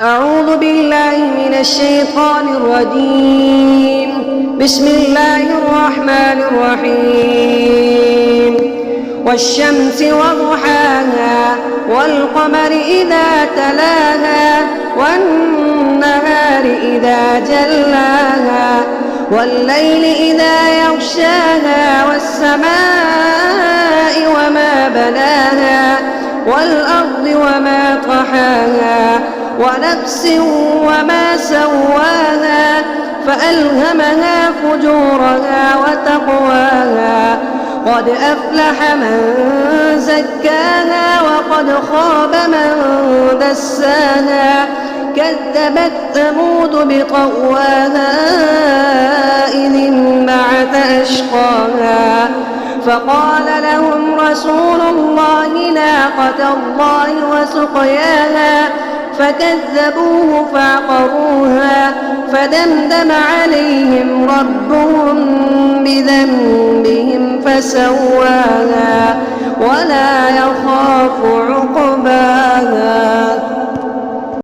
أعوذ بالله من الشيطان الرجيم. بسم الله الرحمن الرحيم. والشمس وضحاها والقمر إذا تلاها والنهار إذا جلاها والليل إذا يغشاها والسماء وما بناها والأرض وما طحاها ونفس وما سواها فألهمها فجورها وتقواها قد أفلح من زكاها وقد خاب من دساها كذبت ثمود بطغواها إذ انبعث أشقاها فقال لهم رسول الله ناقة الله وسقياها فكذبوه فعقروها فدمدم عليهم ربهم بذنبهم فسواها ولا يخاف عقباها.